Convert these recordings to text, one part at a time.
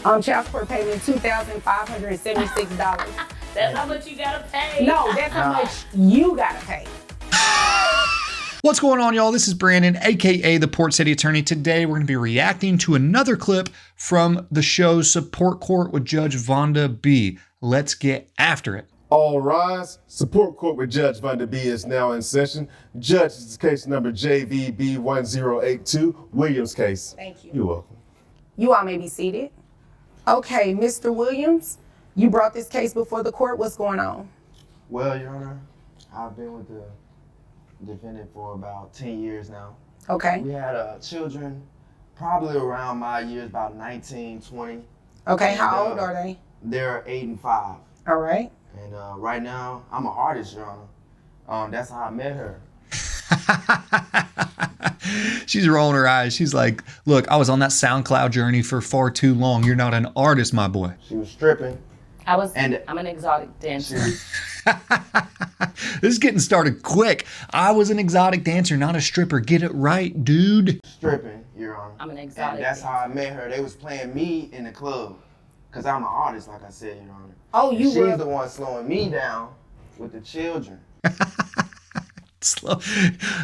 Child support payment $2,576. That's how much you gotta pay. No, that's how much you gotta pay. What's going on, y'all? This is Brandon, aka the Port City Attorney. Today, we're going to be reacting to another clip from the show Support Court with Judge Vonda B. Let's get after it. All rise. Support Court with Judge Vonda B is now in session. Judge, this is case number JVB1082, Williams case. Thank you. You're welcome. You all may be seated. Okay, Mr. Williams, you brought this case before the court. What's going on? Well, Your Honor, I've been with the defendant for about 10 years now. Okay. We had children probably around my years, about 19, 20. Okay, And, how old are they? They're 8 and 5. All right. And right now, I'm an artist, Your Honor. That's how I met her. She's rolling her eyes. She's like, look, I was on that SoundCloud journey for far too long. You're not an artist, my boy. She was stripping. I'm an exotic dancer. This is getting started quick. I was an exotic dancer, not a stripper. Get it right, dude. Stripping, Your Honor. I'm an exotic And that's dancer. how I met her. They was playing me in the club. Because I'm an artist, like I said, Your Honor. Oh, And you she's were. the one slowing me down with the children. Slow.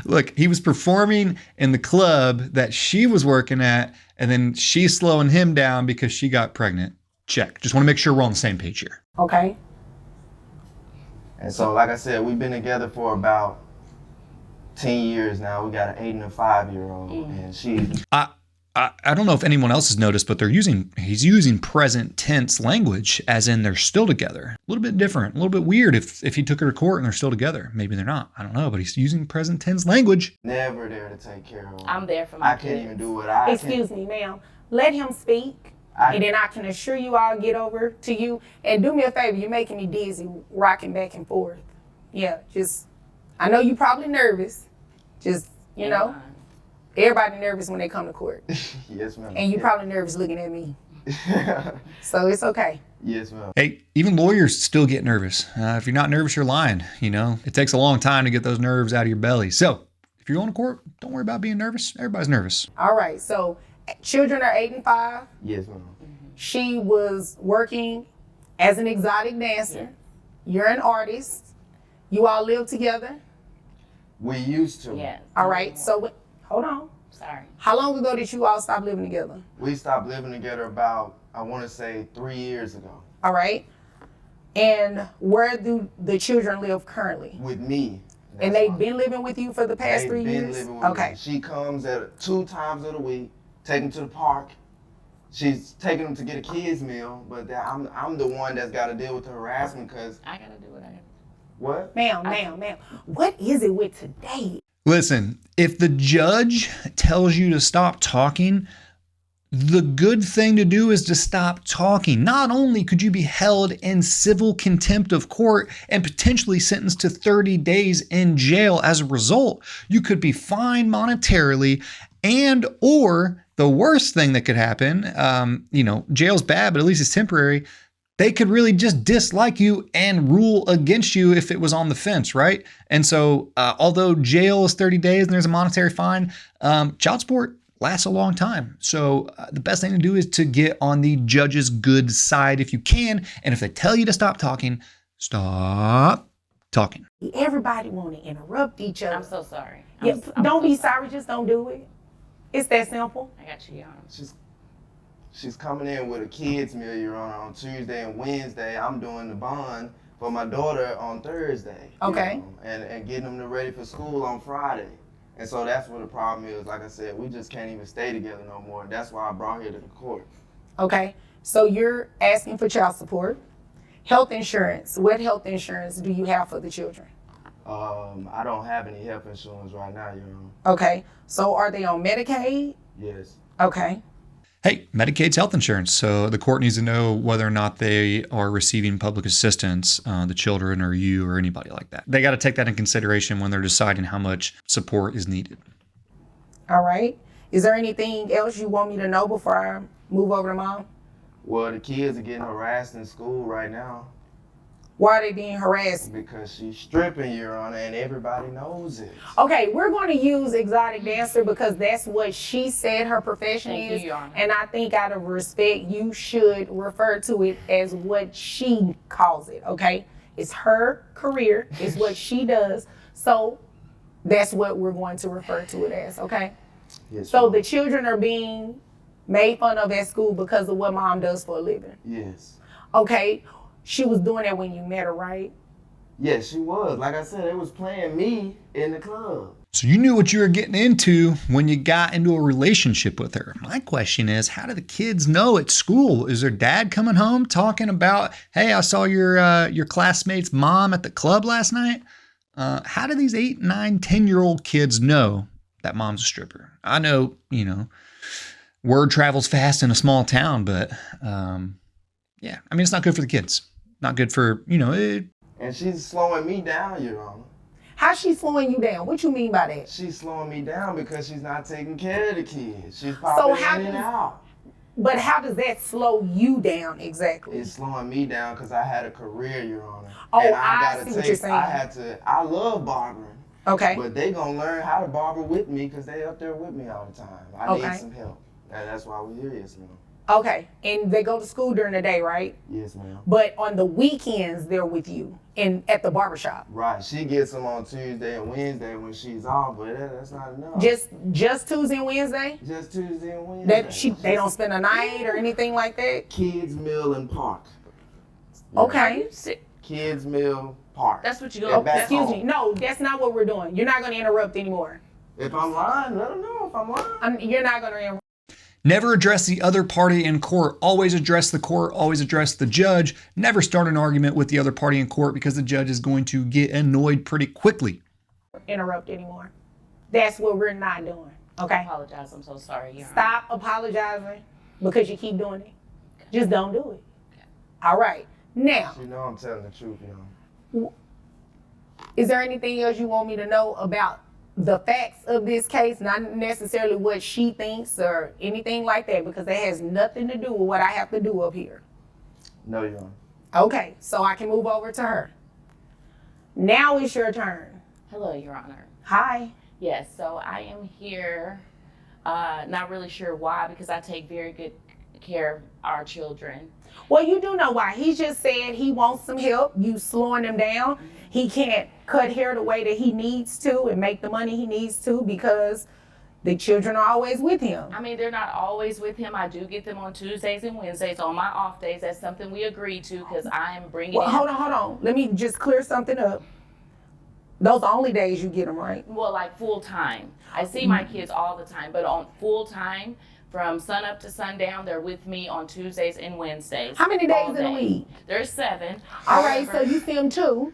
Look, he was performing in the club that she was working at, and then she's slowing him down because she got pregnant. Check. Just want to make sure we're on the same page here. Okay. And so, like I said, we've been together for about 10 years now. We got an 8 and a 5-year-old, and she's... I don't know if anyone else has noticed, but he's using present tense language, as in they're still together. A little bit different, a little bit weird if he took her to court and they're still together. Maybe they're not. I don't know, but he's using present tense language. never there to take care of her. I'm there for my I can't even do what I Excuse me, ma'am. Let him speak, I- and then I can assure you I'll get over to you. And do me a favor, you're making me dizzy, rocking back and forth. Yeah, I know you're probably nervous. You know, everybody nervous when they come to court. Yes, ma'am. And you're probably nervous looking at me. So it's okay. Yes, ma'am. Hey, even lawyers still get nervous. If you're not nervous, you're lying. You know, it takes a long time to get those nerves out of your belly. So if you're going to court, don't worry about being nervous. Everybody's nervous. All right, so children are 8 and 5. Yes, ma'am. She was working as an exotic dancer. You're an artist. You all live together. We used to. Yes. All right, so hold on. Sorry. How long ago did you all stop living together? We stopped living together about, I want to say, 3 years ago. All right. And where do the children live currently? With me. And they've been living with you for the past They've 3 been years? living with Okay. me. She comes at 2 times of the week, take them to the park. She's taking them to get a kids meal, but I'm the one that's got to deal with the harassment because I gotta do what I gotta do. what? Ma'am. What is it with today? Listen, if the judge tells you to stop talking, the good thing to do is to stop talking. Not only could you be held in civil contempt of court and potentially sentenced to 30 days in jail as a result, you could be fined monetarily, and or the worst thing that could happen, jail's bad, but at least it's temporary. They could really just dislike you and rule against you if it was on the fence, right? And so although jail is 30 days and there's a monetary fine, child support lasts a long time. So the best thing to do is to get on the judge's good side if you can. And if they tell you to stop talking, stop talking. Everybody want to interrupt each other. I'm so sorry. Yeah, I'm don't so be sorry, just don't do it. It's that simple. I got you, Your Honor. She's coming in with a kids meal, Your Honor, on Tuesday and Wednesday. I'm doing the bond for my daughter on Thursday. Okay. And getting them ready for school on Friday. And so that's what the problem is. Like I said, we just can't even stay together no more. That's why I brought her to the court. Okay. So you're asking for child support, health insurance. What health insurance do you have for the children? I don't have any health insurance right now, Your Honor. Okay. So are they on Medicaid? Yes. Okay. Hey, Medicaid's health insurance. So the court needs to know whether or not they are receiving public assistance, the children or you or anybody like that. They got to take that in consideration when they're deciding how much support is needed. All right. Is there anything else you want me to know before I move over to Mom? Well, the kids are getting harassed in school right now. Why are they being harassed? Because she's stripping, Your Honor, and everybody knows it. Okay, we're going to use exotic dancer because that's what she said her profession Thank is. you, Your Honor. And I think out of respect, you should refer to it as what she calls it, okay? It's her career, it's what she does. So that's what we're going to refer to it as, okay? Yes, So Your the Honor. children are being made fun of at school because of what mom does for a living. Yes. Okay, she was doing that when you met her, right? Yes, she was. Like I said, they was playing me in the club. So you knew what you were getting into when you got into a relationship with her. My question is, how do the kids know at school? Is their dad coming home talking about, hey, I saw your classmate's mom at the club last night? How do these 8, 9, 10-year-old kids know that mom's a stripper? I know, word travels fast in a small town, but yeah, I mean, it's not good for the kids. Not good for, And she's slowing me down, Your Honor. How's she slowing you down? What you mean by that? She's slowing me down because she's not taking care of the kids. She's popping how in and does- out. But how does that slow you down exactly? It's slowing me down because I had a career, Your Honor. Oh, and I see what you're saying. I love barbering. Okay. But they gonna learn how to barber with me because they up there with me all the time. I Okay. need some help. And that's why we're here, yes, ma'am. Okay. And they go to school during the day, right? Yes, ma'am. But on the weekends, they're with you at the barbershop. Right. She gets them on Tuesday and Wednesday when she's off, but that's not enough. Just Tuesday and Wednesday? Just Tuesday and Wednesday. They don't spend a night or anything like that? Kids Mill and Park. Okay. Kids Mill Park. That's what you And go. back Excuse home. me. No, that's not what we're doing. You're not going to interrupt anymore. If I'm lying, let them know if I'm lying. You're not going to interrupt. never address the other party in court. Always address the court, always address the judge. Never start an argument with the other party in court because the judge is going to get annoyed pretty quickly. Interrupt anymore. That's what we're not doing. I Okay? apologize. I'm so sorry. Your Honor. Stop apologizing because you keep doing it. Just don't do it. All right. Now, You know I'm telling the truth, you know. is there anything else you want me to know about the facts of this case? Not necessarily what she thinks or anything like that, because that has nothing to do with what I have to do up here. No, Your Honor. Okay, so I can move over to her. Now it's your turn. Hello, Your Honor. Hi. Yes, so I am here, not really sure why, because I take very good care of our children. Well, you do know why. He just said he wants some help. You slowing him down. He can't cut hair the way that he needs to and make the money he needs to because the children are always with him. I mean, they're not always with him. I do get them on Tuesdays and Wednesdays on my off days. That's something we agreed to because I am bringing Well, in. hold on. Let me just clear something up. Those are only days you get them, right? Well, like full time. I see my kids all the time, but on full time, from sun up to sundown, they're with me on Tuesdays and Wednesdays. How many all days in a day. week? There's 7. All right, so However, you see them 2.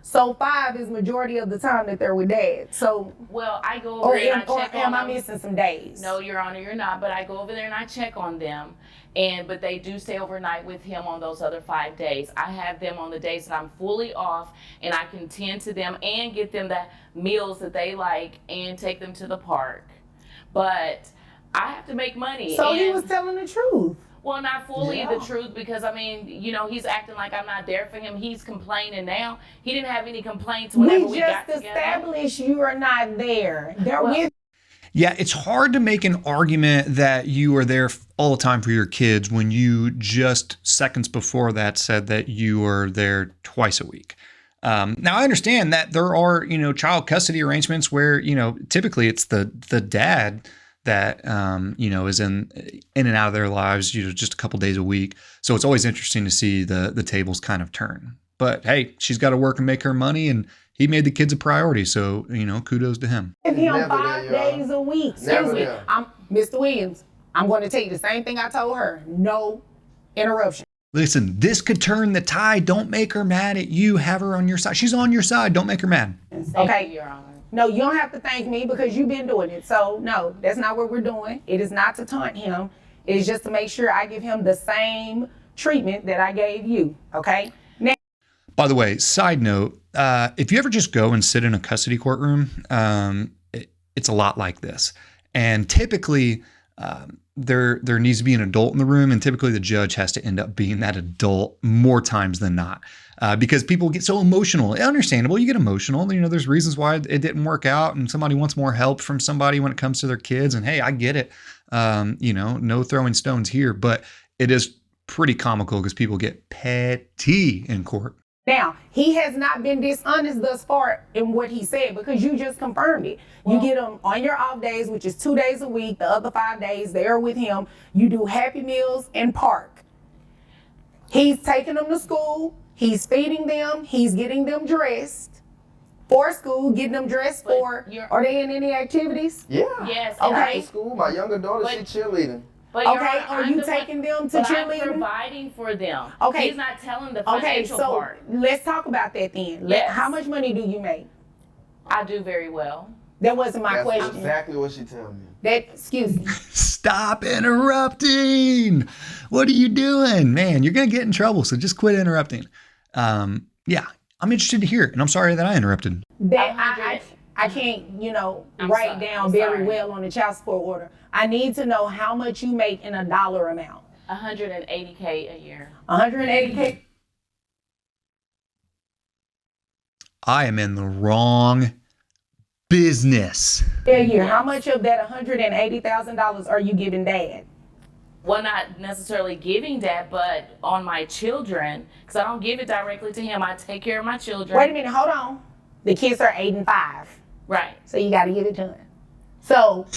So 5 is majority of the time that they're with dad. So, well, I go over or there and I check am on I them. missing some days? No, Your Honor, you're not. But I go over there and I check on them, but they do stay overnight with him on those other 5 days. I have them on the days that I'm fully off, and I can tend to them and get them the meals that they like and take them to the park. But I have to make money. So he and- was telling the truth. Well, not fully Yeah. the truth, because I mean, he's acting like I'm not there for him. He's complaining now. He didn't have any complaints whenever we just got together. established you are not there. They're Well, with Yeah, it's hard to make an argument that you are there all the time for your kids when you just seconds before that said that you were there twice a week. Now, I understand that there are, child custody arrangements where, typically it's the dad that, is in and out of their lives, just a couple days a week. So it's always interesting to see the tables kind of turn. But hey, she's got to work and make her money, and he made the kids a priority. So, kudos to him. him Never 5 there, y'all. days a week. Never Excuse me. there. I'm Mr. Williams. I'm going to tell you the same thing I told her. No interruption. Listen, this could turn the tide. Don't make her mad at you. Have her on your side. She's on your side. Don't make her mad. Thank Okay. you, Your Honor. No, you don't have to thank me because you've been doing it. So no, that's not what we're doing. It is not to taunt him. It is just to make sure I give him the same treatment that I gave you. Okay? Now, By the way, side note, if you ever just go and sit in a custody courtroom, it's a lot like this. And typically, there needs to be an adult in the room, and typically the judge has to end up being that adult more times than not, because people get so emotional. Understandable, you get emotional. There's reasons why it didn't work out, and somebody wants more help from somebody when it comes to their kids. And hey, I get it. No throwing stones here, but it is pretty comical because people get petty in court. Now, he has not been dishonest thus far in what he said, because you just confirmed it. You get him on your off days, which is 2 days a week. The other 5 days, they're with him. You do Happy Meals and park. He's taking them to school. He's feeding them. He's getting them dressed for school, getting them dressed for. Are they in any activities? Yeah. Yes. Okay. School. My younger daughter, she cheerleading. But okay, are you taking them to cheerleading? I'm providing for them. Okay. He's not telling the financial part. Let's talk about that then. Yes. How much money do you make? I do very well. That wasn't my question. That's exactly what she told me. Excuse me. Stop interrupting. What are you doing? Man, you're going to get in trouble, so just quit interrupting. Yeah, I'm interested to hear it, and I'm sorry that I interrupted. That I can't, write down very well on the child support order. I need to know how much you make in a dollar amount. $180K a year. $180K? I am in the wrong business. A year. How much of that $180,000 are you giving Dad? Well, not necessarily giving that, but on my children, because I don't give it directly to him. I take care of my children. Wait a minute, hold on. The kids are 8 and 5. Right. So you got to give it to him. So.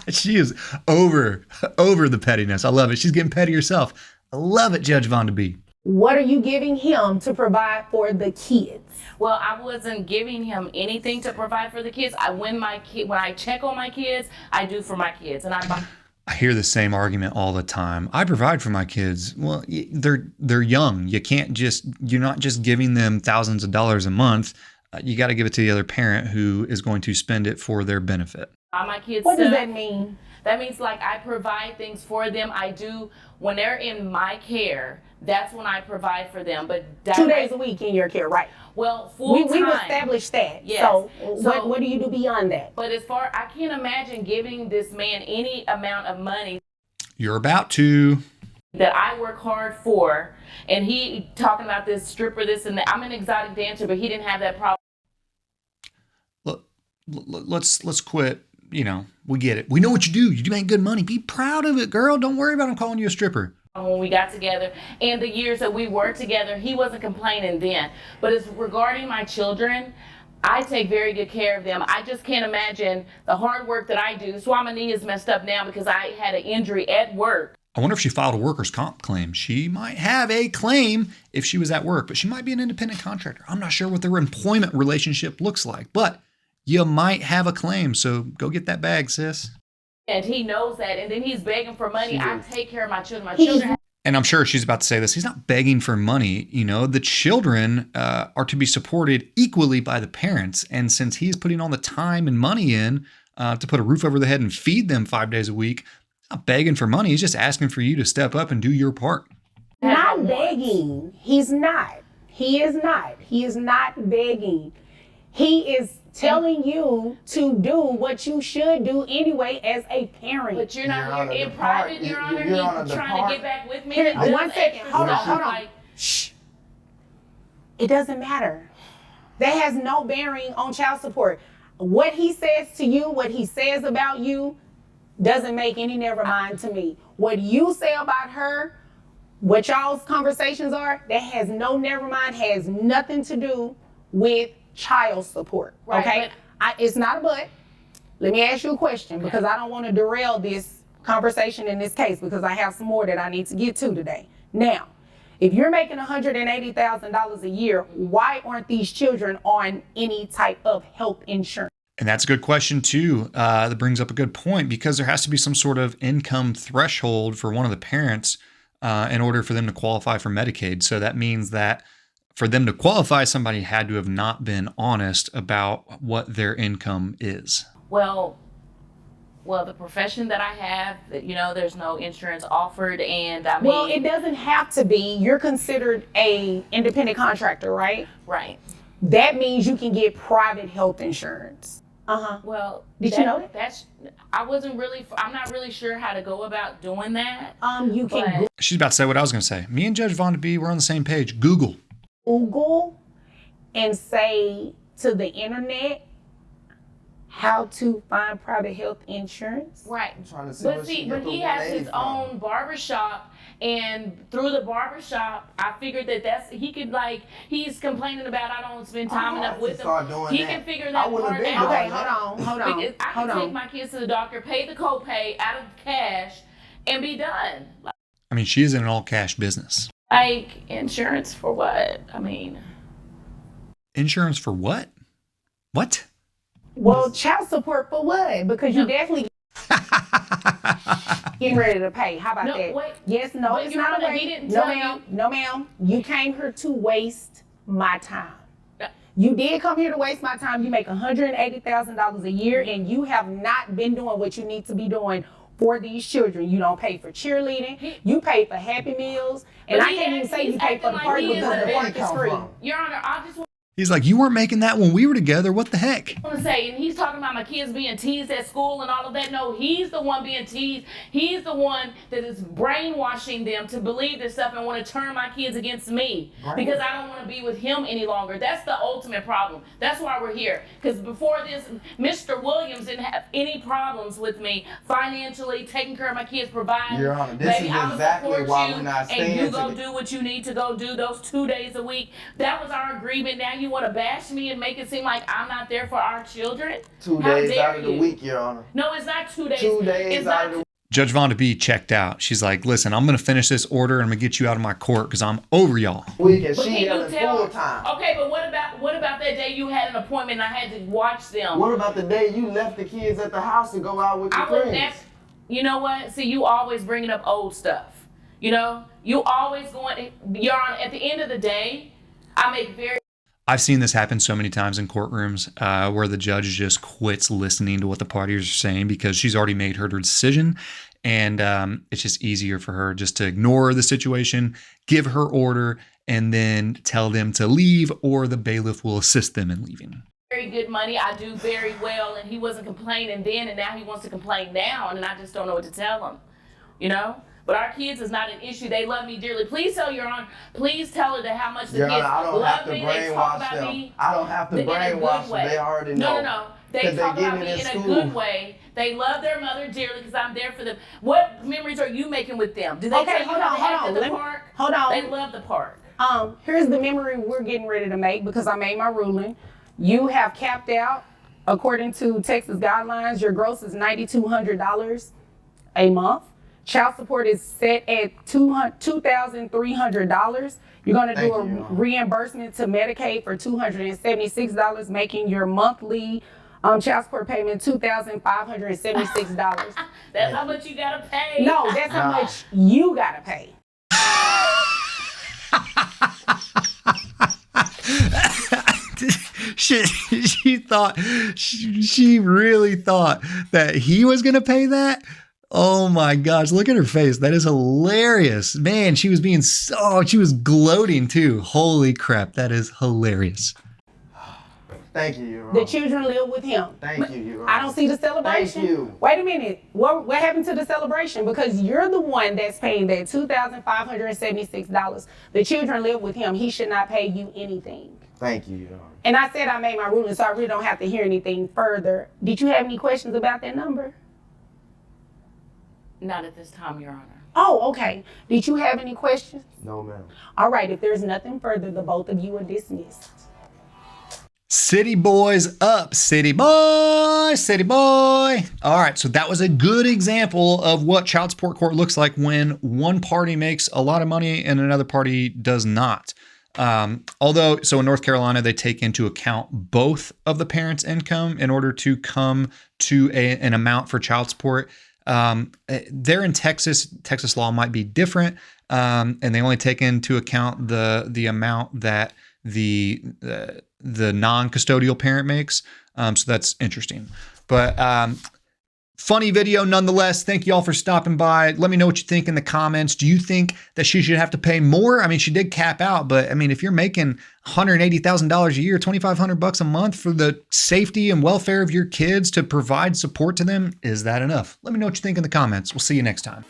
She is over the pettiness. I love it. She's getting petty herself. I love it, Judge Vonda B. What are you giving him to provide for the kids? Well, I wasn't giving him anything to provide for the kids. When I check on my kids, I do for my kids, and I hear the same argument all the time. I provide for my kids. Well, they're young. You're not just giving them thousands of dollars a month. You got to give it to the other parent who is going to spend it for their benefit. My kids. What does that mean? That means like I provide things for them. I do when they're in my care. That's when I provide for them. But 2 days a week in your care, right? Well, full time. We've established that. Yes. So what do you do beyond that? But I can't imagine giving this man any amount of money. You're about to. That I work hard for, and he talking about this stripper, this and that. I'm an exotic dancer, but he didn't have that problem. Let's quit. We get it. We know what you do. You do make good money. Be proud of it, girl. Don't worry about him calling you a stripper. When we got together and the years that we were together, he wasn't complaining then. But as regarding my children, I take very good care of them. I just can't imagine the hard work that I do. So my knee is messed up now because I had an injury at work. I wonder if she filed a workers' comp claim. She might have a claim if she was at work, but she might be an independent contractor. I'm not sure what their employment relationship looks like, but you might have a claim. So go get that bag, sis. And he knows that. And then he's begging for money. I take care of my children. My children. And I'm sure she's about to say this. He's not begging for money. The children are to be supported equally by the parents. And since he's putting all the time and money in to put a roof over their head and feed them 5 days a week, he's not begging for money. He's just asking for you to step up and do your part. Not begging. He's not. He is not. He is not begging. He is telling you to do what you should do anyway as a parent. But you're not in private, Your Honor. He's trying to get back with me. Here, 1 second. Hold on. Shh. It doesn't matter. That has no bearing on child support. What he says to you, what he says about you, doesn't make any never mind to me. What you say about her, what y'all's conversations are, that has no never mind, has nothing to do with child support, okay? It's not a but. Let me ask you a question because I don't want to derail this conversation in this case because I have some more that I need to get to today. Now, if you're making $180,000 a year, why aren't these children on any type of health insurance? And that's a good question too. That brings up a good point because there has to be some sort of income threshold for one of the parents in order for them to qualify for Medicaid. So that means that for them to qualify, somebody had to have not been honest about what their income is. Well, the profession that I have, there's no insurance offered, and I mean. Well, it doesn't have to be. You're considered a independent contractor, right? Right. That means you can get private health insurance. Well, Did you know that? That's I'm not really sure how to go about doing that. You can She's about to say what I was going to say. Me and Judge Vonda B, we're on the same page. Google. Google and say to the internet how to find private health insurance. Right. I'm trying to see But what see, she but get he the has 180 his from. own barbershop, and through the barbershop, I figured he could he's complaining about I don't spend time I enough have with to him. start doing He that. can figure I that would've part been out. Okay, doing hold on. Because I Hold can take on. my kids to the doctor, pay the copay out of cash, and be done. I mean, she is in an all cash business. Like insurance for what? I mean, Insurance for what? What? Well, child support for what? Because you definitely getting ready to pay. How about No, that? wait. Yes, no, But it's Your not a Honor, he waste. didn't No, tell ma'am. No, ma'am. You came here to waste my time. You did come here to waste my time. You make $180,000 a year, and you have not been doing what you need to be doing for these children. You don't pay for cheerleading. You pay for Happy Meals, and But I can't even say he's you pay for the acting park like he because is the a- park is free. Your Honor, I just want He's like, you weren't making that when we were together. What the heck? to say, and he's talking about my kids being teased at school and all of that. No, he's the one being teased. He's the one that is brainwashing them to believe this stuff and want to turn my kids against me because I don't want to be with him any longer. That's the ultimate problem. That's why we're here. Because before this, Mr. Williams didn't have any problems with me financially, taking care of my kids, providing. Your Honor, this Baby, is I'ma exactly support why you, we're not and staying you go together. do what you need to go do those 2 days a week. That was our agreement. Now you want to bash me and make it seem like I'm not there for our children? 2 How days dare out of the you? week, Your Honor. No, it's not 2 days. 2 days It's out not of the week. Judge Vonda B checked out. She's like, listen, I'm going to finish this order and I'm going to get you out of my court because I'm over y'all. Week and But she can you yelling tell? full time. Okay, but what about that day you had an appointment and I had to watch them? What about the day you left the kids at the house to go out with your I would friends? never. You know what? See, you always bringing up old stuff. You know, you always going. You're on. At the end of the day, I make very. I've seen this happen so many times in courtrooms where the judge just quits listening to what the parties are saying because she's already made her decision. And it's just easier for her just to ignore the situation, give her order, and then tell them to leave, or the bailiff will assist them in leaving. Very good money. I do very well, and he wasn't complaining then, and now he wants to complain now, and I just don't know what to tell him. You know. But our kids is not an issue. They love me dearly. Please tell Your Honor. Please tell her that how much the Your kids Honor, I don't have love to me. They talk brainwash about them. me. I don't have to in a brainwash good way. them. They already know. No. They 'Cause they talk getting about it me in in a school. good way. They love their mother dearly because I'm there for them. What memories are you making with them? Do they Okay, tell you hold how on, they hold act on. at the Let me- park? hold on. They love the park. Here's the memory we're getting ready to make because I made my ruling. You have capped out, according to Texas guidelines, your gross is $9,200 a month. Child support is set at $2,300. You're going to do Thank a you, Your Honor. reimbursement to Medicaid for $276, making your monthly child support payment $2,576. That's how much you gotta pay. No, that's how Nah. much you got to pay. she really thought that he was going to pay that. Oh my gosh, look at her face. That is hilarious. Man, she was she was gloating too. Holy crap, that is hilarious. Thank you, Your Honor. The children live with him. Thank you, Your Honor. I don't see the celebration. Thank you. Wait a minute. What happened to the celebration? Because you're the one that's paying that $2,576. The children live with him. He should not pay you anything. Thank you, Your Honor. And I said I made my ruling, so I really don't have to hear anything further. Did you have any questions about that number? Not at this time, Your Honor. Oh, okay. Did you have any questions? No, ma'am. All right. If there's nothing further, the both of you are dismissed. City boys up, city boy, city boy. All right, so that was a good example of what child support court looks like when one party makes a lot of money and another party does not. Although, so in North Carolina, they take into account both of the parents' income in order to come to an amount for child support. There in Texas law might be different, and they only take into account the amount that the non-custodial parent makes. So that's interesting. But Funny video nonetheless. Thank you all for stopping by. Let me know what you think in the comments. Do you think that she should have to pay more? I mean, she did cap out, but I mean, if you're making $180,000 a year, $2,500 a month for the safety and welfare of your kids to provide support to them, is that enough? Let me know what you think in the comments. We'll see you next time.